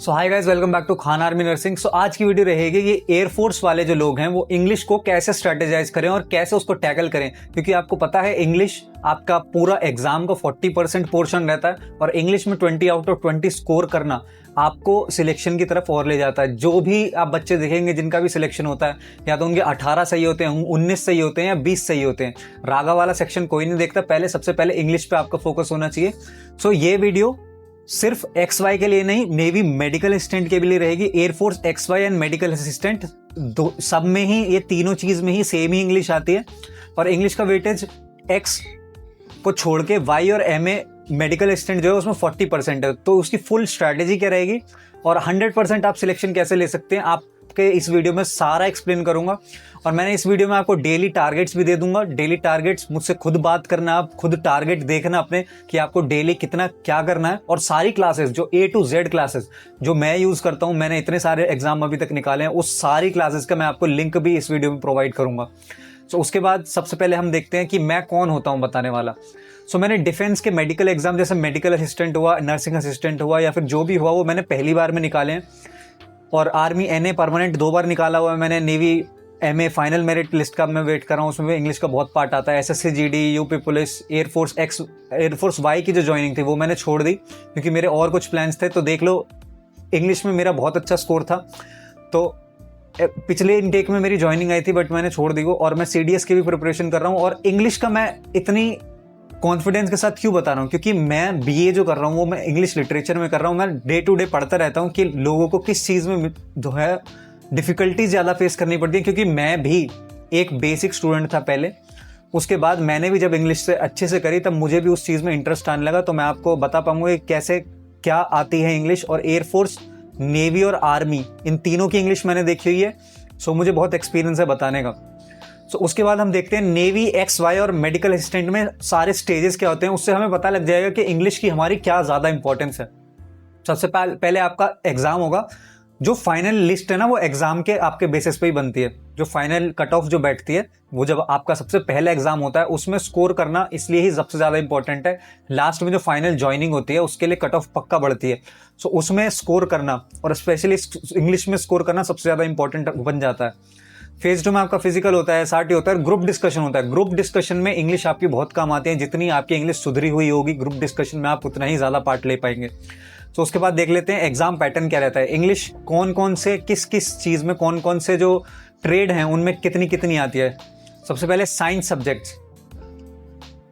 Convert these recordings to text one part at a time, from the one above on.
So hi guys, welcome back to Khan army nursing. So आज की video रहेगी ये एयरफोर्स वाले जो लोग हैं वो इंग्लिश को कैसे स्ट्रेटेजाइज करें और कैसे उसको टैकल करें, क्योंकि आपको पता है इंग्लिश आपका पूरा एग्जाम का 40% पोर्शन रहता है और इंग्लिश में 20 आउट ऑफ 20 स्कोर करना आपको सिलेक्शन की तरफ और ले जाता है। जो भी आप बच्चे देखेंगे जिनका भी सिलेक्शन होता है, या तो उनके 18 सही होते हैं, 19 सही होते हैं या 20 सही होते हैं। रागा वाला सेक्शन कोई नहीं देखता, सबसे पहले इंग्लिश पे आपका फोकस होना चाहिए। सो ये वीडियो सिर्फ XY के लिए नहीं, नेवी मेडिकल असिस्टेंट के लिए रहेगी। Air force XY and medical assistant दो सब में ही, ये तीनों चीज में ही सेम ही इंग्लिश आती है। और इंग्लिश का वेटेज X को छोड़ के Y और MA मेडिकल असिस्टेंट जो है उसमें 40% है। तो उसकी फुल स्ट्रैटेजी क्या रहेगी और 100% आप सिलेक्शन कैसे ले सकते हैं, आपके इस वीडियो में सारा एक्सप्लेन करूंगा। और मैंने इस वीडियो में आपको डेली टारगेट्स भी दे दूंगा। डेली टारगेट्स मुझसे खुद बात करना, आप खुद टारगेट देखना अपने कि आपको डेली कितना क्या करना है। और सारी क्लासेस जो A to Z क्लासेस जो मैं यूज करता हूं, मैंने इतने सारे एग्जाम अभी तक निकाले हैं, उस सारी क्लासेस का मैं आपको लिंक भी इस वीडियो में प्रोवाइड करूंगा। सो उसके बाद सबसे पहले हम देखते हैं कि मैं कौन होता हूं बताने वाला। सो मैंने डिफेंस के मेडिकल एग्जाम जैसे मेडिकल असिस्टेंट हुआ, नर्सिंग असिस्टेंट हुआ या फिर जो भी हुआ वो मैंने पहली बार में निकाले हैं। और आर्मी NA परमानेंट 2 बार निकाला हुआ है मैंने। Navy MA final merit list का मैं वेट कर रहा हूँ, उसमें भी इंग्लिश का बहुत पार्ट आता है। SSC GD, UP police, air force Y की जो ज्वाइनिंग थी वो मैंने छोड़ दी क्योंकि मेरे और कुछ प्लान्स थे। तो देख लो, इंग्लिश में मेरा बहुत अच्छा स्कोर था, तो पिछले इनटेक में मेरी ज्वाइनिंग आई थी बट मैंने छोड़ दी वो। और मैं CDS की भी प्रिपरेशन कर रहा हूँ। और इंग्लिश का मैं इतनी कॉन्फिडेंस के साथ क्यों बता रहा हूँ, क्योंकि मैं BA जो कर रहा हूँ वो मैं इंग्लिश लिटरेचर में कर रहा हूँ। मैं डे टू डे पढ़ता रहता हूँ कि लोगों को किस चीज़ में जो है डिफ़िकल्टीज ज़्यादा फेस करनी पड़ती है, क्योंकि मैं भी एक बेसिक स्टूडेंट था पहले। उसके बाद मैंने भी जब इंग्लिश से अच्छे से करी तब मुझे भी उस चीज़ में इंटरेस्ट आने लगा। तो मैं आपको बता पाऊंगा कैसे क्या आती है इंग्लिश। और एयरफोर्स, नेवी और आर्मी, इन तीनों की इंग्लिश मैंने देखी हुई है। सो मुझे बहुत एक्सपीरियंस है बताने का। सो उसके बाद हम देखते हैं नेवी XY और मेडिकल असिस्टेंट में सारे स्टेजेस क्या होते हैं। उससे हमें पता लग जाएगा कि इंग्लिश की हमारी क्या ज़्यादा इंपॉर्टेंस है। सबसे पहले आपका एग्जाम होगा। जो फाइनल लिस्ट है ना वो एग्जाम के आपके बेसिस पे ही बनती है। जो फाइनल कट ऑफ जो बैठती है वो जब आपका सबसे पहला एग्जाम होता है उसमें स्कोर करना इसलिए ही सबसे ज़्यादा इंपॉर्टेंट है। लास्ट में जो फाइनल ज्वाइनिंग होती है उसके लिए कट ऑफ पक्का बढ़ती है। सो उसमें स्कोर करना और स्पेशली इंग्लिश में स्कोर करना सबसे ज़्यादा इंपॉर्टेंट बन जाता है। फेज 2 में आपका फिजिकल होता है, SRT होता है, ग्रुप डिस्कशन होता है। ग्रुप डिस्कशन में इंग्लिश आपकी बहुत काम आती है। जितनी आपकी इंग्लिश सुधरी हुई होगी ग्रुप डिस्कशन में आप उतना ही ज़्यादा पार्ट ले पाएंगे। तो उसके बाद देख लेते हैं एग्जाम पैटर्न क्या रहता है। इंग्लिश कौन कौन से किस किस चीज़ में, कौन कौन से जो ट्रेड हैं उनमें कितनी कितनी आती है। सबसे पहले साइंस सब्जेक्ट्स,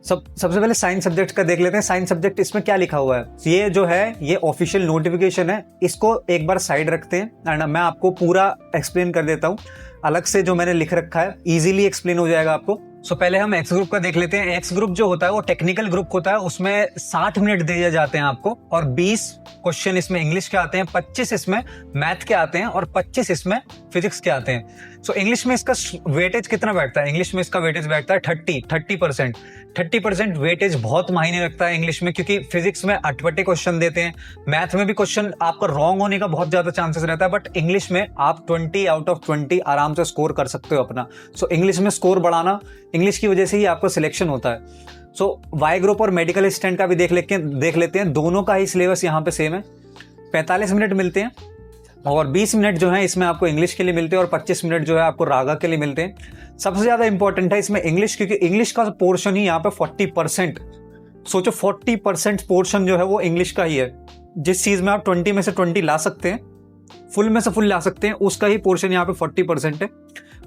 सबसे पहले साइंस सब्जेक्ट का देख लेते हैं। साइंस सब्जेक्ट, इसमें क्या लिखा हुआ है, ये जो है ये ऑफिशियल नोटिफिकेशन है, इसको एक बार साइड रखते हैं एंड मैं आपको पूरा एक्सप्लेन कर देता हूँ अलग से। जो मैंने लिख रखा है इजीली एक्सप्लेन हो जाएगा आपको। सो पहले हम X ग्रुप का देख लेते हैं। X ग्रुप जो होता है वो टेक्निकल ग्रुप होता है, उसमें 60 मिनट दिए जाते हैं आपको और 20 क्वेश्चन इसमें इंग्लिश के आते हैं, 25 इसमें मैथ के आते हैं और 25 इसमें फिजिक्स के आते हैं। सो इंग्लिश में इसका वेटेज कितना बैठता है? इंग्लिश में इसका वेटेज बैठता है 30%। 30% वेटेज बहुत मायने रखता है इंग्लिश में, क्योंकि फिजिक्स में अटपटे क्वेश्चन देते हैं, मैथ में भी क्वेश्चन आपका रॉन्ग होने का बहुत ज्यादा चांसेस रहता है, बट इंग्लिश में आप 20 आउट ऑफ 20 आराम से स्कोर कर सकते हो अपना। सो इंग्लिश में स्कोर बढ़ाना, इंग्लिश की वजह से ही आपको सिलेक्शन होता है। सो Y ग्रुप और मेडिकल असिस्टेंट का भी देख लेते हैं। दोनों का ही सिलेबस यहाँ पे सेम है। 45 मिनट मिलते हैं और 20 मिनट जो है इसमें आपको इंग्लिश के लिए मिलते हैं और 25 मिनट जो है आपको रागा के लिए मिलते हैं। सबसे ज्यादा इंपॉर्टेंट है इसमें इंग्लिश, क्योंकि इंग्लिश का पोर्शन ही यहाँ पे 40%। सोचो 40% पोर्शन जो है वो इंग्लिश का ही है। जिस चीज में आप 20 में से 20 ला सकते हैं, फुल में से फुल ला सकते हैं, उसका ही पोर्शन यहाँ पे 40% है।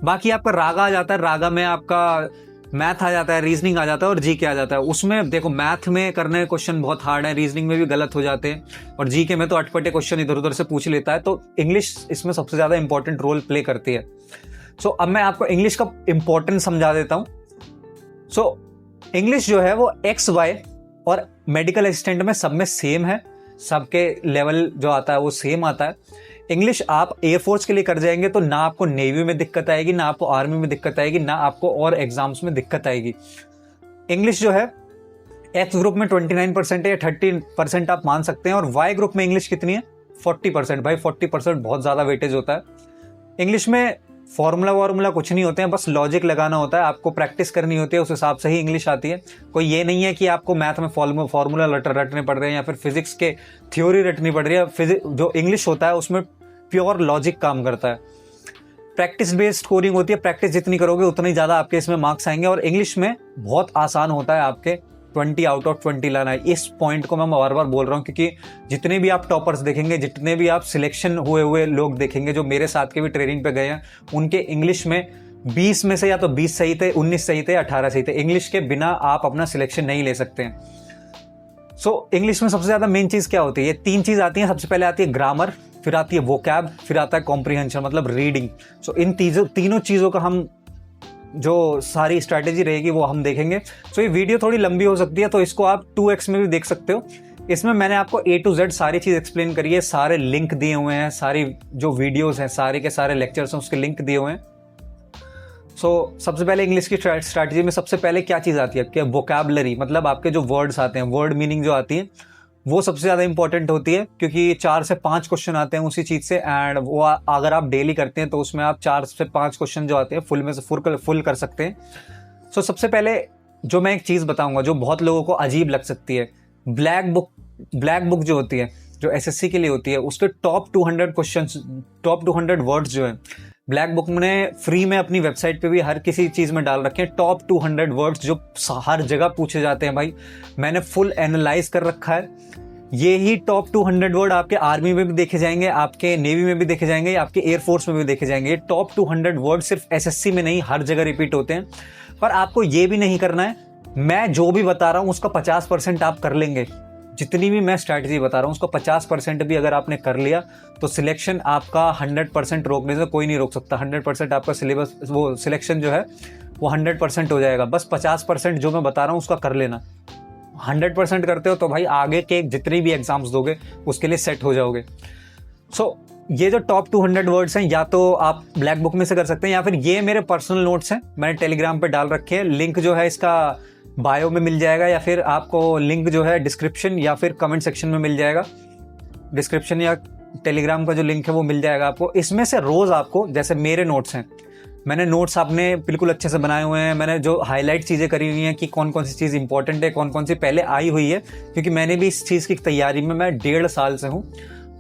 बाकी आपका रागा आ जाता है, रागा में आपका मैथ आ जाता है, रीजनिंग आ जाता है और GK आ जाता है। उसमें देखो मैथ में करने क्वेश्चन बहुत हार्ड है, रीजनिंग में भी गलत हो जाते हैं और GK में तो अटपटे क्वेश्चन इधर उधर से पूछ लेता है। तो इंग्लिश इसमें सबसे ज्यादा इंपॉर्टेंट रोल प्ले करती है। सो अब मैं आपको इंग्लिश का इंपॉर्टेंस समझा देता हूँ। सो इंग्लिश जो है वो XY और मेडिकल असिस्टेंट में सब में सेम है, सबके लेवल जो आता है वो सेम आता है। इंग्लिश आप एयरफोर्स के लिए कर जाएंगे तो ना आपको नेवी में दिक्कत आएगी, ना आपको आर्मी में दिक्कत आएगी, ना आपको और एग्जाम्स में दिक्कत आएगी। इंग्लिश जो है X ग्रुप में 29% है या 30% आप मान सकते हैं। और Y ग्रुप में इंग्लिश कितनी है? 40%। भाई 40% बहुत ज़्यादा वेटेज होता है। इंग्लिश में फार्मूला कुछ नहीं होते हैं, बस लॉजिक लगाना होता है, आपको प्रैक्टिस करनी होती है, उस हिसाब से ही इंग्लिश आती है। कोई ये नहीं है कि आपको मैथ में फार्मूला रटने पड़ रहे हैं या फिर फिजिक्स के थ्योरी रटनी पड़ रही है। जो इंग्लिश होता है उसमें प्योर लॉजिक काम करता है। प्रैक्टिस बेस्ड स्कोरिंग होती है, प्रैक्टिस जितनी करोगे उतनी ज़्यादा आपके इसमें मार्क्स आएंगे। और इंग्लिश में बहुत आसान होता है आपके 20 आउट ऑफ 20 लाना है। इस पॉइंट को मैं बार बार बोल रहा हूँ, क्योंकि जितने भी आप टॉपर्स देखेंगे, जितने भी आप सिलेक्शन हुए लोग देखेंगे जो मेरे साथ के भी ट्रेनिंग पे गए हैं, उनके इंग्लिश में 20 में से या तो 20 सही थे, 19 सही थे, 18 सही थे। इंग्लिश के बिना आप अपना सिलेक्शन नहीं ले सकते हैं। सो इंग्लिश में सबसे ज़्यादा मेन चीज़ क्या होती है? ये 3 चीज़ आती हैं। सबसे पहले आती है ग्रामर, फिर आती है वोकैब, फिर आता है कॉम्प्रिहेंशन मतलब रीडिंग। सो इन तीनों चीज़ों का हम जो सारी स्ट्रैटेजी रहेगी वो हम देखेंगे। सो ये वीडियो थोड़ी लंबी हो सकती है, तो इसको आप 2x में भी देख सकते हो। इसमें मैंने आपको A to Z सारी चीज़ एक्सप्लेन करी है, सारे लिंक दिए हुए हैं, सारी जो वीडियोस हैं, सारे के सारे लेक्चर्स हैं, उसके लिंक दिए हुए हैं। सो सबसे पहले इंग्लिश की स्ट्रैटेजी में सबसे पहले क्या चीज़ आती है? क्या वोकैबलरी, मतलब आपके जो वर्ड्स आते हैं, वर्ड मीनिंग जो आती है वो सबसे ज़्यादा इंपॉर्टेंट होती है, क्योंकि 4 से 5 क्वेश्चन आते हैं उसी चीज़ से। एंड वो अगर आप डेली करते हैं तो उसमें आप 4 से 5 क्वेश्चन जो आते हैं फुल में से फुल कर सकते हैं। सो सबसे पहले जो मैं एक चीज़ बताऊंगा जो बहुत लोगों को अजीब लग सकती है, ब्लैक बुक जो होती है, जो SSC के लिए होती है, उसके टॉप 200 क्वेश्चन, टॉप 200 वर्ड्स जो है ब्लैक बुक ने फ्री में अपनी वेबसाइट पे भी हर किसी चीज़ में डाल रखे हैं। टॉप 200 वर्ड्स जो हर जगह पूछे जाते हैं, भाई मैंने फुल एनालाइज कर रखा है। ये ही टॉप 200 वर्ड आपके आर्मी में भी देखे जाएंगे, आपके नेवी में भी देखे जाएंगे, आपके एयरफोर्स में भी देखे जाएंगे। ये टॉप 200 वर्ड सिर्फ SSC में नहीं, हर जगह रिपीट होते हैं। पर आपको ये भी नहीं करना है, मैं जो भी बता रहा हूँ उसका 50% आप कर लेंगे। जितनी भी मैं स्ट्रैटेजी बता रहा हूँ उसका 50% भी अगर आपने कर लिया तो सिलेक्शन आपका 100% रोकने से कोई नहीं रोक सकता। 100% आपका सिलेबस, वो सिलेक्शन जो है वो 100% हो जाएगा। बस 50% जो मैं बता रहा हूँ उसका कर लेना। 100% करते हो तो भाई आगे के जितने भी एग्जाम्स दोगे उसके लिए सेट हो जाओगे। सो ये जो टॉप 200 वर्ड्स हैं, या तो आप ब्लैक बुक में से कर सकते हैं, या फिर ये मेरे पर्सनल नोट्स हैं, मैंने टेलीग्राम पे डाल रखे हैं। लिंक जो है इसका बायो में मिल जाएगा, या फिर आपको लिंक जो है डिस्क्रिप्शन या फिर कमेंट सेक्शन में मिल जाएगा। डिस्क्रिप्शन या टेलीग्राम का जो लिंक है वो मिल जाएगा आपको। इसमें से रोज़ आपको, जैसे मेरे नोट्स हैं, मैंने नोट्स आपने बिल्कुल अच्छे से बनाए हुए हैं। मैंने जो हाईलाइट चीज़ें करी हुई हैं कि कौन कौन सी चीज़ इंपॉर्टेंट है, कौन कौन सी पहले आई हुई है, क्योंकि मैंने भी इस चीज़ की तैयारी में मैं 1.5 साल से हूँ।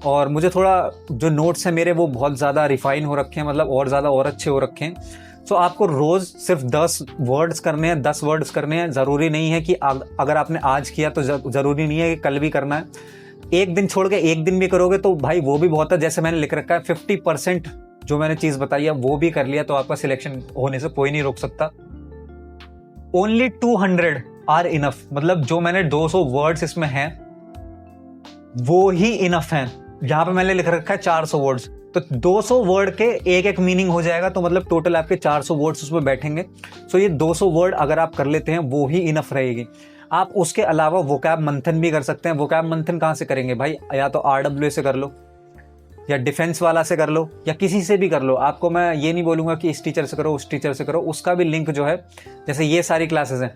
और मुझे थोड़ा जो नोट्स हैं मेरे वो बहुत ज़्यादा रिफाइन हो रखे हैं, मतलब और ज़्यादा और अच्छे हो रखे हैं। सो आपको रोज़ सिर्फ 10 वर्ड्स करने हैं, 10 वर्ड्स करने हैं। ज़रूरी नहीं है कि अगर आपने आज किया तो ज़रूरी नहीं है कि कल भी करना है। एक दिन छोड़ के एक दिन भी करोगे तो भाई वो भी बहुत है। जैसे मैंने लिख रखा है 50% जो मैंने चीज़ बताई है वो भी कर लिया तो आपका सिलेक्शन होने से कोई नहीं रोक सकता। ओनली 200 आर इनफ, मतलब जो मैंने 200 वर्ड्स इसमें हैं वो ही इनफ हैं। यहाँ पे मैंने लिख रखा है 400 वर्ड्स, तो 200 वर्ड के एक मीनिंग हो जाएगा, तो मतलब टोटल आपके 400 वर्ड्स उसमें बैठेंगे। सो ये 200 वर्ड अगर आप कर लेते हैं वो ही इनफ रहेगी। आप उसके अलावा वोकैब मंथन भी कर सकते हैं। वोकैब मंथन कहाँ से करेंगे भाई? या तो RWA से कर लो, या डिफेंस वाला से कर लो, या किसी से भी कर लो। आपको मैं ये नहीं बोलूँगा कि इस टीचर से करो, उस टीचर से करो। उसका भी लिंक जो है, जैसे ये सारी क्लासेस हैं,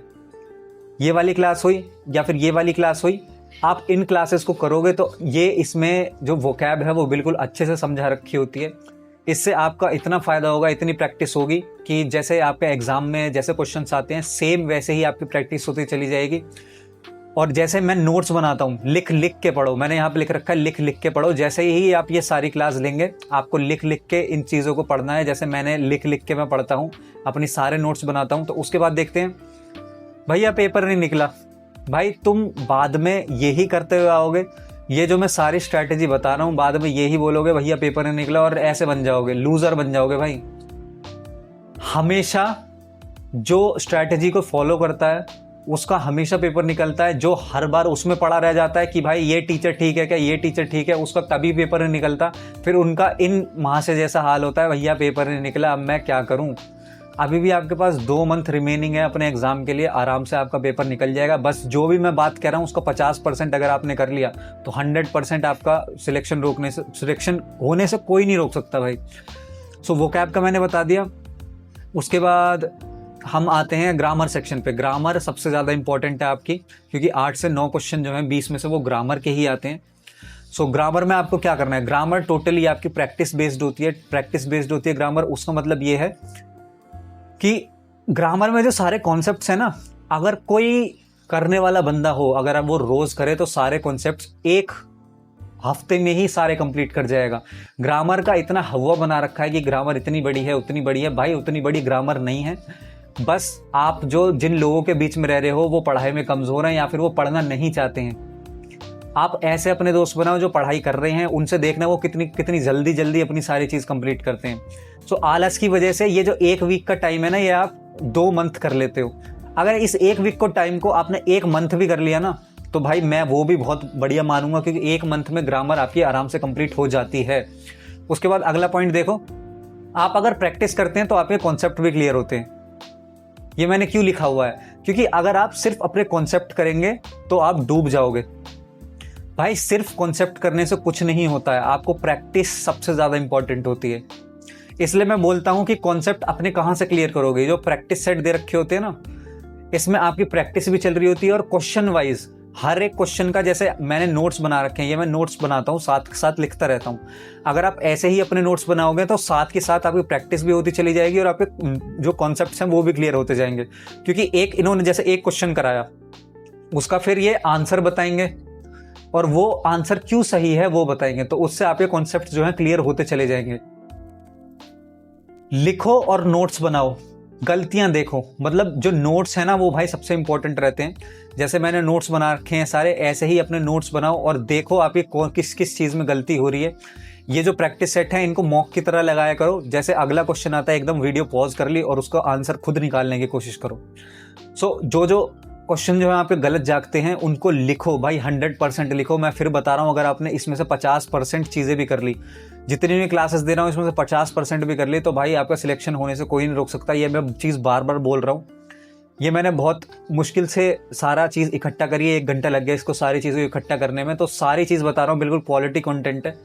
ये वाली क्लास हुई या फिर ये वाली क्लास हुई, आप इन क्लासेस को करोगे तो ये इसमें जो वोकैब है वो बिल्कुल अच्छे से समझा रखी होती है। इससे आपका इतना फ़ायदा होगा, इतनी प्रैक्टिस होगी कि जैसे आपके एग्ज़ाम में जैसे क्वेश्चंस आते हैं सेम वैसे ही आपकी प्रैक्टिस होती चली जाएगी। और जैसे मैं नोट्स बनाता हूँ, लिख लिख के पढ़ो, मैंने यहाँ पे लिख रखा है लिख लिख के पढ़ो। जैसे ही आप ये सारी क्लास लेंगे आपको लिख लिख के इन चीज़ों को पढ़ना है। जैसे मैंने लिख लिख के मैं पढ़ता हूँ, अपनी सारे नोट्स बनाता हूँ। तो उसके बाद देखते हैं भैया पेपर नहीं निकला, भाई तुम बाद में यही करते हुए आओगे। ये जो मैं सारी स्ट्रैटेजी बता रहा हूँ बाद में यही बोलोगे भैया पेपर नहीं निकला, और ऐसे बन जाओगे, लूजर बन जाओगे। भाई हमेशा जो स्ट्रैटेजी को फॉलो करता है उसका हमेशा पेपर निकलता है। जो हर बार उसमें पड़ा रह जाता है कि भाई ये टीचर ठीक है क्या, ये टीचर ठीक है, उसका कभी पेपर नहीं निकलता। फिर उनका इन माह से जैसा हाल होता है, भैया पेपर नहीं निकला, अब मैं क्या करूँ। अभी भी आपके पास 2 मंथ रिमेनिंग है अपने एग्जाम के लिए, आराम से आपका पेपर निकल जाएगा। बस जो भी मैं बात कह रहा हूँ उसका 50% अगर आपने कर लिया तो 100% आपका सिलेक्शन होने से कोई नहीं रोक सकता भाई। सो वोकैब का मैंने बता दिया। उसके बाद हम आते हैं ग्रामर सेक्शन पे। ग्रामर सबसे ज़्यादा इंपॉर्टेंट है आपकी, क्योंकि 8 से 9 क्वेश्चन जो हैं 20 में से वो ग्रामर के ही आते हैं। सो ग्रामर में आपको क्या करना है, ग्रामर टोटली आपकी प्रैक्टिस बेस्ड होती है, प्रैक्टिस बेस्ड होती है ग्रामर। उसका मतलब ये है कि ग्रामर में जो सारे कॉन्सेप्ट्स हैं ना, अगर कोई करने वाला बंदा हो, अगर वो रोज करे तो सारे कॉन्सेप्ट्स एक हफ्ते में ही सारे कंप्लीट कर जाएगा। ग्रामर का इतना हवा बना रखा है कि ग्रामर इतनी बड़ी है, उतनी बड़ी है। भाई उतनी बड़ी ग्रामर नहीं है। बस आप जो जिन लोगों के बीच में रह रहे हो वो पढ़ाई में कमजोर हैं या फिर वो पढ़ना नहीं चाहते हैं, आप ऐसे अपने दोस्त बनाओ जो पढ़ाई कर रहे हैं, उनसे देखना वो कितनी कितनी जल्दी जल्दी अपनी सारी चीज कंप्लीट करते हैं। सो आलस की वजह से ये जो 1 वीक का टाइम है ना, ये आप 2 मंथ कर लेते हो। अगर इस 1 वीक को टाइम को आपने 1 मंथ भी कर लिया ना, तो भाई मैं वो भी बहुत बढ़िया मानूंगा, क्योंकि 1 मंथ में ग्रामर आपकी आराम से कंप्लीट हो जाती है। उसके बाद अगला पॉइंट देखो, आप अगर प्रैक्टिस करते हैं तो आपके कॉन्सेप्ट भी क्लियर होते हैं। ये मैंने क्यों लिखा हुआ है, क्योंकि अगर आप सिर्फ अपने कॉन्सेप्ट करेंगे तो आप डूब जाओगे। भाई सिर्फ कॉन्सेप्ट करने से कुछ नहीं होता है, आपको प्रैक्टिस सबसे ज्यादा इंपॉर्टेंट होती है। इसलिए मैं बोलता हूं कि कॉन्सेप्ट अपने कहां से क्लियर करोगे, जो प्रैक्टिस सेट दे रखे होते हैं ना, इसमें आपकी प्रैक्टिस भी चल रही होती है। और क्वेश्चन वाइज हर एक क्वेश्चन का, जैसे मैंने नोट्स बना रखे हैं, ये मैं नोट्स बनाता हूँ, साथ के साथ लिखता रहता हूँ। अगर आप ऐसे ही अपने नोट्स बनाओगे तो साथ के साथ आपकी प्रैक्टिस भी होती चली जाएगी और आपके जो कॉन्सेप्ट्स हैं वो भी क्लियर होते जाएंगे। क्योंकि इन्होंने जैसे एक क्वेश्चन कराया, उसका फिर ये आंसर बताएंगे और वो आंसर क्यों सही है वो बताएंगे, तो उससे आपके कॉन्सेप्ट जो है क्लियर होते चले जाएंगे। लिखो और नोट्स बनाओ, गलतियां देखो। मतलब जो नोट्स है ना वो भाई सबसे इंपॉर्टेंट रहते हैं। जैसे मैंने नोट्स बना रखे हैं सारे, ऐसे ही अपने नोट्स बनाओ और देखो आपकी किस किस चीज में गलती हो रही है। ये जो प्रैक्टिस सेट है इनको मॉक की तरह लगाया करो। जैसे अगला क्वेश्चन आता है, एकदम वीडियो पॉज कर ली और उसका आंसर खुद निकालने की कोशिश करो। सो जो क्वेश्चन जो है आपके गलत जागते हैं उनको लिखो भाई, 100% लिखो। मैं फिर बता रहा हूँ, अगर आपने इसमें से 50% चीजें भी कर ली, जितनी भी क्लासेस दे रहा हूँ इसमें से 50% भी कर ली, तो भाई आपका सिलेक्शन होने से कोई नहीं रोक सकता। ये मैं चीज़ बार बार बोल रहा हूँ। ये मैंने बहुत मुश्किल से सारा चीज़ इकट्ठा करी है, 1 घंटा लग गया इसको सारी चीज़ों को इकट्ठा करने में। तो सारी चीज़ बता रहा हूँ, बिल्कुल क्वालिटी कंटेंट है।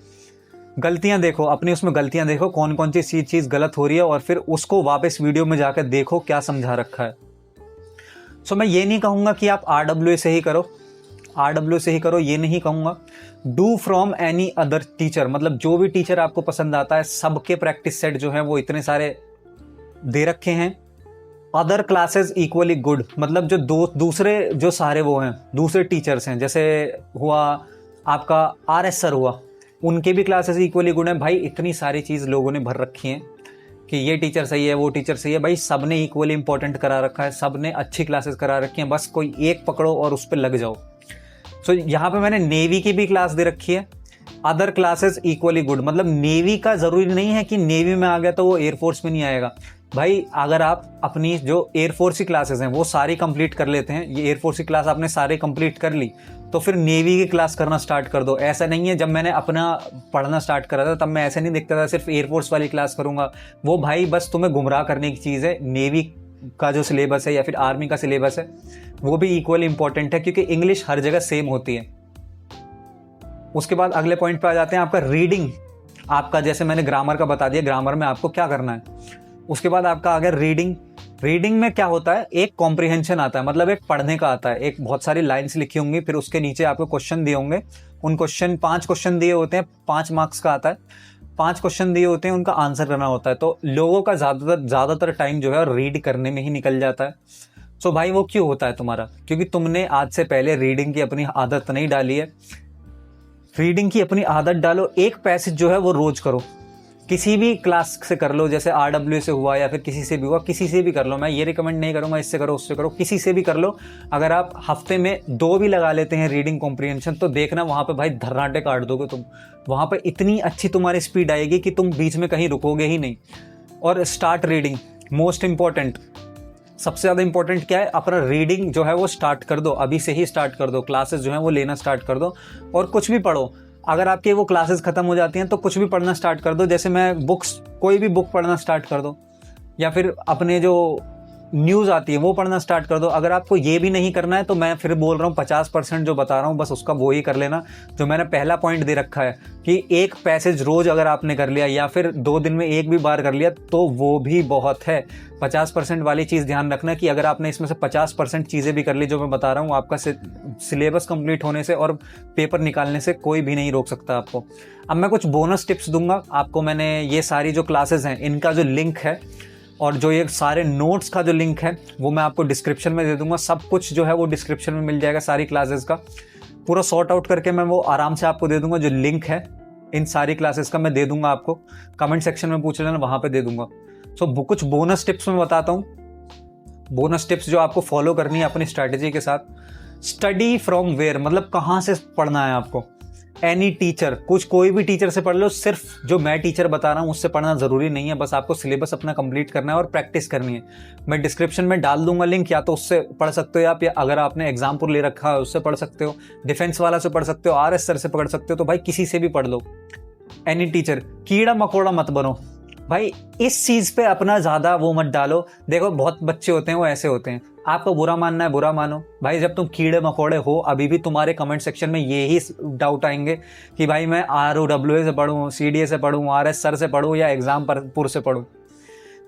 गलतियाँ देखो अपनी, उसमें गलतियाँ देखो कौन कौन सी चीज़ गलत हो रही है और फिर उसको वापस वीडियो में जाकर देखो क्या समझा रखा है। सो मैं ये नहीं कहूँगा कि आप RWA से ही करो, RWA से ही करो, ये नहीं कहूँगा। Do from any other teacher, मतलब जो भी टीचर आपको पसंद आता है, सबके प्रैक्टिस सेट जो है वो इतने सारे दे रखे हैं। अदर क्लासेस इक्वली गुड, मतलब जो दूसरे जो सारे वो हैं, दूसरे टीचर्स हैं, जैसे हुआ आपका RS सर हुआ, उनके भी क्लासेस इक्वली गुड हैं। भाई इतनी सारी चीज़ लोगों ने भर रखी हैं कि ये टीचर सही है, वो टीचर सही है। भाई सब ने इक्वली इंपॉर्टेंट करा रखा है, सब ने अच्छी क्लासेस करा रखी हैं, बस कोई एक पकड़ो और उस पर लग जाओ। सो यहाँ पे मैंने नेवी की भी क्लास दे रखी है, अदर क्लासेस इक्वली गुड। मतलब नेवी का जरूरी नहीं है कि नेवी में आ गया तो वो एयरफोर्स में नहीं आएगा। भाई अगर आप अपनी जो एयरफोर्स की क्लासेस हैं वो सारी कंप्लीट कर लेते हैं, ये एयरफोर्स की क्लास आपने सारी कंप्लीट कर ली, तो फिर नेवी की क्लास करना स्टार्ट कर दो। ऐसा नहीं है, जब मैंने अपना पढ़ना स्टार्ट करा था तब मैं ऐसे नहीं देखता था सिर्फ एयरफोर्स वाली क्लास करूंगा। वो भाई बस तुम्हें गुमराह करने की चीज़ है। नेवी का जो सिलेबस है या फिर आर्मी का सिलेबस है वो भी इक्वली इंपॉर्टेंट है, क्योंकि इंग्लिश हर जगह सेम होती है। उसके बाद अगले पॉइंट पे आ जाते हैं, आपका रीडिंग। आपका जैसे मैंने ग्रामर का बता दिया, ग्रामर में आपको क्या करना है। उसके बाद आपका आ गया रीडिंग। रीडिंग में क्या होता है, एक कॉम्प्रिहेंशन आता है, मतलब एक पढ़ने का आता है। एक बहुत सारी लाइन्स लिखी होंगी, फिर उसके नीचे आपको क्वेश्चन दिए होंगे। उन 5 क्वेश्चन दिए होते हैं, 5 मार्क्स का आता है। 5 क्वेश्चन दिए होते हैं, उनका आंसर करना होता है। तो लोगों का ज़्यादातर टाइम जो है रीड करने में ही निकल जाता है। सो भाई वो क्यों होता है तुम्हारा, क्योंकि तुमने आज से पहले रीडिंग की अपनी आदत नहीं डाली है। रीडिंग की अपनी आदत डालो, एक पैसेज जो है वो रोज करो, किसी भी क्लास से कर लो, जैसे RWA से हुआ या फिर किसी से भी हुआ, किसी से भी कर लो। मैं ये रिकमेंड नहीं करूंगा इससे करो उससे करो, किसी से भी कर लो। अगर आप हफ्ते में 2 भी लगा लेते हैं रीडिंग कॉम्प्रिहेंशन, तो देखना वहां पे भाई धर्राटे काट दोगे तुम। वहां पे इतनी अच्छी तुम्हारी स्पीड आएगी कि तुम बीच में कहीं रुकोगे ही नहीं। और स्टार्ट रीडिंग, मोस्ट इंपॉर्टेंट, सबसे ज़्यादा इंपॉर्टेंट क्या है, अपना रीडिंग जो है वो स्टार्ट कर दो, अभी से ही स्टार्ट कर दो। क्लासेस जो है वो लेना स्टार्ट कर दो और कुछ भी पढ़ो। अगर आपके वो क्लासेस खत्म हो जाती हैं तो कुछ भी पढ़ना स्टार्ट कर दो। जैसे मैं बुक्स, कोई भी बुक पढ़ना स्टार्ट कर दो, या फिर अपने जो न्यूज़ आती है वो पढ़ना स्टार्ट कर दो। अगर आपको ये भी नहीं करना है तो मैं फिर बोल रहा हूँ 50% जो बता रहा हूँ बस उसका वो ही कर लेना, जो मैंने पहला पॉइंट दे रखा है कि एक पैसेज रोज अगर आपने कर लिया या फिर 2 दिन में एक भी बार कर लिया तो वो भी बहुत है। 50% वाली चीज़ ध्यान रखना कि अगर आपने इसमें से 50% चीज़ें भी कर ली जो मैं बता रहा हूँ, आपका सिलेबस कंप्लीट होने से और पेपर निकालने से कोई भी नहीं रोक सकता आपको। अब मैं कुछ बोनस टिप्स दूंगा आपको। मैंने ये सारी जो क्लासेस हैं इनका जो लिंक है और जो ये सारे नोट्स का जो लिंक है वो मैं आपको डिस्क्रिप्शन में दे दूंगा। सब कुछ जो है वो डिस्क्रिप्शन में मिल जाएगा, सारी क्लासेस का पूरा सॉर्ट आउट करके मैं वो आराम से आपको दे दूंगा। जो लिंक है इन सारी क्लासेस का मैं दे दूंगा आपको, कमेंट सेक्शन में पूछ लेना, वहाँ पे दे दूंगा। सो कुछ बोनस टिप्स मैं बताता हूँ, बोनस टिप्स जो आपको फॉलो करनी है अपनी स्ट्रैटेजी के साथ। स्टडी फ्रॉम वेयर, मतलब कहाँ से पढ़ना है आपको। एनी टीचर, कोई भी टीचर से पढ़ लो, सिर्फ जो मैं टीचर बता रहा हूँ उससे पढ़ना ज़रूरी नहीं है। बस आपको सिलेबस अपना कंप्लीट करना है और प्रैक्टिस करनी है। मैं डिस्क्रिप्शन में डाल दूंगा लिंक, या तो उससे पढ़ सकते हो आप, या अगर आपने एग्जामपुर ले रखा है उससे पढ़ सकते हो, डिफेंस वाला से पढ़ सकते हो, RS सर से पढ़ सकते हो। तो भाई किसी से भी पढ़ लो, एनी टीचर। कीड़ा मकोड़ा मत बनो भाई, इस चीज़ पे अपना ज़्यादा वो मत डालो। देखो बहुत बच्चे होते हैं वो ऐसे होते हैं, आपको बुरा मानना है बुरा मानो भाई। जब तुम कीड़े मकोड़े हो अभी भी तुम्हारे कमेंट सेक्शन में यही डाउट आएंगे कि भाई मैं ROWA से पढ़ूँ, CDA से पढ़ूँ, RS सर से पढ़ूँ या एग्जामपुर से पढ़ूँ।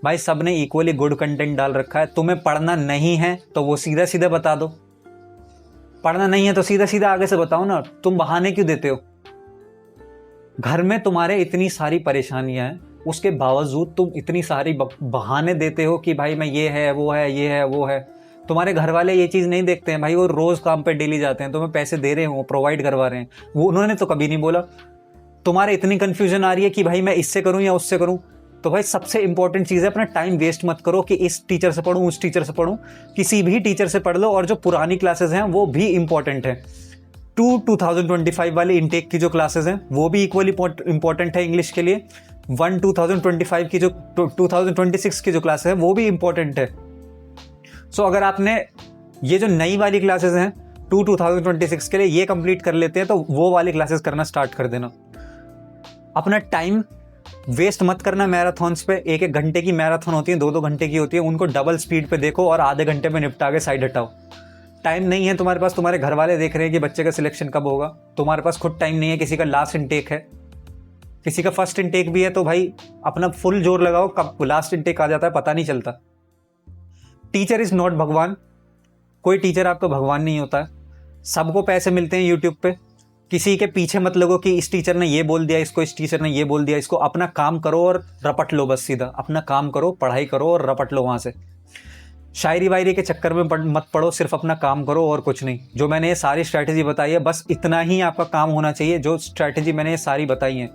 भाई सब ने इक्वली गुड कंटेंट डाल रखा है। तुम्हें पढ़ना नहीं है तो वो सीधा सीधा बता दो, पढ़ना नहीं है तो सीधा सीधा आगे से बताओ ना। तुम बहाने क्यों देते हो? घर में तुम्हारे इतनी सारी परेशानियां हैं, उसके बावजूद तुम इतनी सारी बहाने देते हो कि भाई मैं ये है वो है ये है वो है। तुम्हारे घर वाले ये चीज़ नहीं देखते हैं भाई, वो रोज़ काम पे डेली जाते हैं, तुम्हें पैसे दे रहे हो, प्रोवाइड करवा रहे हैं, वो उन्होंने तो कभी नहीं बोला। तुम्हारे इतनी कन्फ्यूजन आ रही है कि भाई मैं इससे करूँ या उससे करूँ। तो भाई सबसे इंपॉर्टेंट चीज़ है अपना टाइम वेस्ट मत करो कि इस टीचर से पढ़ूँ उस टीचर से पढ़ूँ, किसी भी टीचर से पढ़ लो। और जो पुरानी क्लासेस हैं वो भी इंपॉर्टेंट है। 2025 वाली इनटेक की जो क्लासेस हैं वो भी इक्वली इंपॉर्टेंट है इंग्लिश के लिए। 2025 की जो 2026 की जो क्लासेस है वो भी इंपॉर्टेंट है। सो अगर आपने ये जो नई वाली क्लासेस हैं 2026 के लिए ये कंप्लीट कर लेते हैं तो वो वाली क्लासेस करना स्टार्ट कर देना। अपना टाइम वेस्ट मत करना मैराथन्स पे। 1-1 घंटे की मैराथन होती है, 2-2 घंटे की होती है, उनको डबल स्पीड पे देखो और आधे घंटे में निपटा के साइड हटाओ। टाइम नहीं है तुम्हारे पास, तुम्हारे घर वाले देख रहे हैं कि बच्चे का सिलेक्शन कब होगा, तुम्हारे पास खुद टाइम नहीं है। किसी का लास्ट इनटेक है, किसी का फर्स्ट इनटेक भी है, तो भाई अपना फुल जोर लगाओ, कब लास्ट इनटेक आ जाता है पता नहीं चलता। टीचर इज नॉट भगवान, कोई टीचर आपका भगवान नहीं होता है। सबको पैसे मिलते हैं यूट्यूब पे, किसी के पीछे मत लगो कि इस टीचर ने ये बोल दिया इसको, इस टीचर ने ये बोल दिया इसको। अपना काम करो और रपट लो, बस सीधा अपना काम करो, पढ़ाई करो और रपट लो वहाँ से। शायरी वायरी के चक्कर में मत पढ़ो, सिर्फ अपना काम करो और कुछ नहीं। जो मैंने ये सारी स्ट्रैटेजी बताई है बस इतना ही आपका काम होना चाहिए। जो स्ट्रैटेजी मैंने ये सारी बताई है,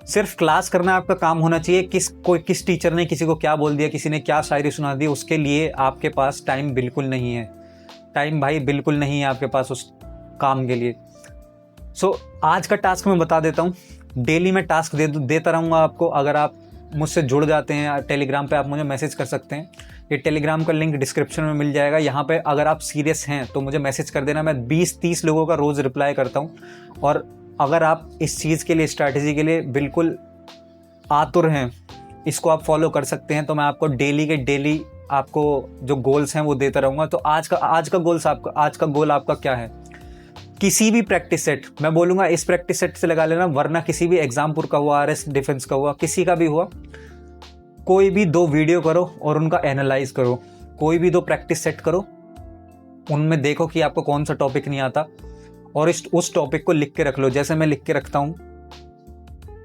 सिर्फ क्लास करना आपका काम होना चाहिए। किस टीचर ने किसी को क्या बोल दिया, किसी ने क्या शायरी सुना दी, उसके लिए आपके पास टाइम बिल्कुल नहीं है। टाइम भाई बिल्कुल नहीं है आपके पास उस काम के लिए। सो आज का टास्क मैं बता देता हूँ। डेली मैं टास्क देता रहूँगा आपको। अगर आप मुझसे जुड़ जाते हैं टेलीग्राम पे, आप मुझे मैसेज कर सकते हैं। ये टेलीग्राम का लिंक डिस्क्रिप्शन में मिल जाएगा। यहाँ पे अगर आप सीरियस हैं तो मुझे मैसेज कर देना। मैं 20-30 लोगों का रोज़ रिप्लाई करता हूँ। और अगर आप इस चीज़ के लिए, स्ट्रैटेजी के लिए बिल्कुल आतुर हैं, इसको आप फॉलो कर सकते हैं, तो मैं आपको डेली के डेली आपको जो गोल्स हैं वो देता रहूँगा। तो आज का गोल आपका क्या है? किसी भी प्रैक्टिस सेट, मैं बोलूँगा इस प्रैक्टिस सेट से लगा लेना, वरना किसी भी एग्जामपुर का हुआ, RS डिफेंस का हुआ, किसी का भी हुआ, कोई भी 2 वीडियो करो और उनका एनालाइज करो। कोई भी 2 प्रैक्टिस सेट करो, उनमें देखो कि आपको कौन सा टॉपिक नहीं आता और उस टॉपिक को लिख के रख लो। जैसे मैं लिख के रखता हूँ,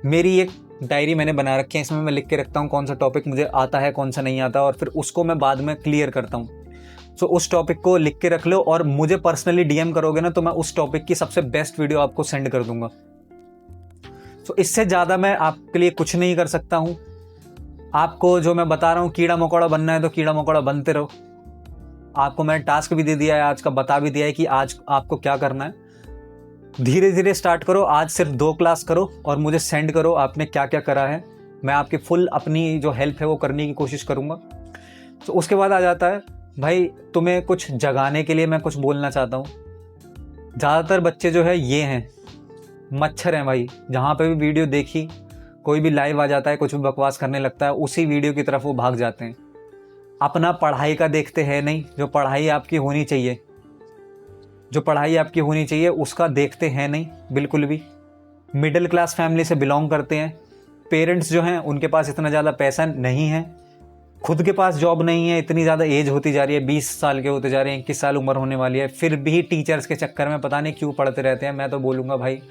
मेरी एक डायरी मैंने बना रखी है, इसमें मैं लिख के रखता हूँ कौन सा टॉपिक मुझे आता है कौन सा नहीं आता, और फिर उसको मैं बाद में क्लियर करता हूँ। सो उस टॉपिक को लिख के रख लो और मुझे पर्सनली DM करोगे ना तो मैं उस टॉपिक की सबसे बेस्ट वीडियो आपको सेंड कर दूंगा। सो इससे ज़्यादा मैं आपके लिए कुछ नहीं कर सकता हूँ। आपको जो मैं बता रहा हूँ, कीड़ा मकोड़ा बनना है तो कीड़ा मकोड़ा बनते रहो। आपको मैंने टास्क भी दे दिया है आज का, बता भी दिया है कि आज आपको क्या करना है। धीरे धीरे स्टार्ट करो। आज सिर्फ 2 क्लास करो और मुझे सेंड करो आपने क्या क्या करा है। मैं आपकी फुल अपनी जो हेल्प है वो करने की कोशिश करूँगा। तो उसके बाद आ जाता है भाई, तुम्हें कुछ जगाने के लिए मैं कुछ बोलना चाहता हूँ। ज़्यादातर बच्चे जो है ये हैं, मच्छर हैं भाई। जहाँ पे भी वीडियो देखी, कोई भी लाइव आ जाता है, कुछ भी बकवास करने लगता है, उसी वीडियो की तरफ वो भाग जाते हैं। अपना पढ़ाई का देखते हैं नहीं, जो पढ़ाई आपकी होनी चाहिए, जो पढ़ाई आपकी होनी चाहिए उसका देखते हैं नहीं बिल्कुल भी। मिडिल क्लास फैमिली से बिलोंग करते हैं, पेरेंट्स जो हैं उनके पास इतना ज़्यादा पैसा नहीं है, खुद के पास जॉब नहीं है, इतनी ज़्यादा एज होती जा रही है, 20 साल के होते जा रहे हैं, 21 साल उम्र होने वाली है, फिर भी टीचर्स के चक्कर में पता नहीं क्यों पढ़ते रहते हैं। मैं तो बोलूँगा भाई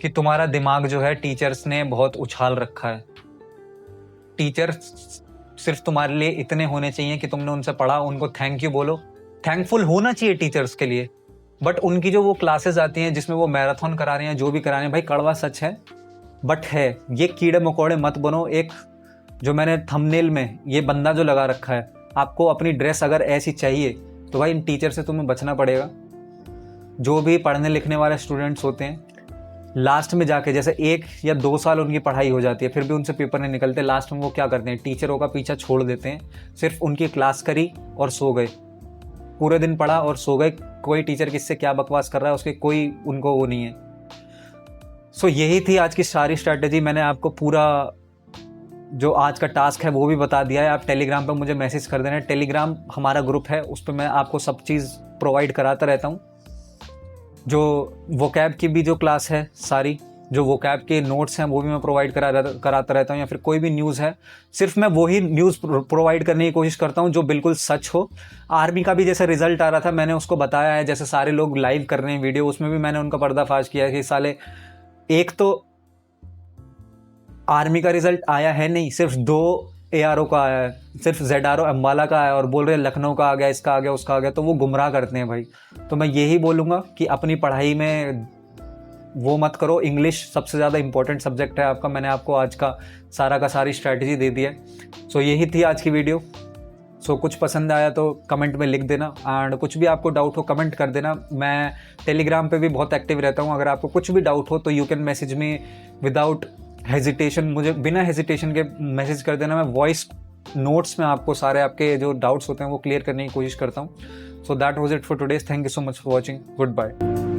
कि तुम्हारा दिमाग जो है टीचर्स ने बहुत उछाल रखा है। टीचर्स सिर्फ तुम्हारे लिए इतने होने चाहिए कि तुमने उनसे पढ़ा, उनको थैंक यू बोलो, थैंकफुल होना चाहिए टीचर्स के लिए। बट उनकी जो वो क्लासेस आती हैं जिसमें वो मैराथन करा रहे हैं, जो भी करा रहे हैं, भाई कड़वा सच है बट है। ये कीड़े मकोड़े मत बनो। एक जो मैंने थंबनेल में ये बंदा जो लगा रखा है, आपको अपनी ड्रेस अगर ऐसी चाहिए तो भाई इन टीचर से तुम्हें बचना पड़ेगा। जो भी पढ़ने लिखने वाले स्टूडेंट्स होते हैं, लास्ट में जाके जैसे 1 या 2 साल उनकी पढ़ाई हो जाती है, फिर भी उनसे पेपर नहीं निकलते, लास्ट में वो क्या करते हैं, टीचरों का पीछा छोड़ देते हैं, सिर्फ उनकी क्लास करी और सो गए, पूरे दिन पढ़ा और सो गए। कोई टीचर किससे क्या बकवास कर रहा है उसके कोई उनको वो नहीं है। सो यही थी आज की सारी स्ट्रैटेजी। मैंने आपको पूरा जो आज का टास्क है वो भी बता दिया है। आप टेलीग्राम पर मुझे मैसेज कर देना। टेलीग्राम हमारा ग्रुप है, उस पर मैं आपको सब चीज़ प्रोवाइड कराता रहता हूँ। जो वोकैब की भी जो क्लास है, सारी जो वोकैब के नोट्स हैं वो भी मैं प्रोवाइड कराता रहता हूँ, या फिर कोई भी न्यूज़ है सिर्फ मैं वही न्यूज़ प्रोवाइड करने की कोशिश करता हूँ जो बिल्कुल सच हो। आर्मी का भी जैसे रिजल्ट आ रहा था, मैंने उसको बताया है, जैसे सारे लोग लाइव कर रहे हैं वीडियो, उसमें भी मैंने उनका पर्दाफाश किया है कि साले एक तो आर्मी का रिजल्ट आया है नहीं, सिर्फ 2 ARO का आया है, सिर्फ ZRO अम्बाला का आया, और बोल रहे हैं लखनऊ का आ गया, इसका आ गया, उसका आ गया, तो वो गुमराह करते हैं भाई। तो मैं यही बोलूँगा कि अपनी पढ़ाई में वो मत करो। इंग्लिश सबसे ज़्यादा इंपॉर्टेंट सब्जेक्ट है आपका। मैंने आपको आज का सारी स्ट्रैटेजी दे दी है। सो यही थी आज की वीडियो। सो कुछ पसंद आया तो कमेंट में लिख देना, एंड कुछ भी आपको डाउट हो कमेंट कर देना। मैं टेलीग्राम पे भी बहुत एक्टिव रहता हूँ। अगर आपको कुछ भी डाउट हो तो you can message me without hesitation, मुझे बिना हेजिटेशन के मैसेज कर देना। मैं वॉइस नोट्स में आपको सारे आपके जो डाउट्स होते हैं वो क्लियर करने की कोशिश करता हूँ। So that was it for today. Thank you so much for watching. Good bye.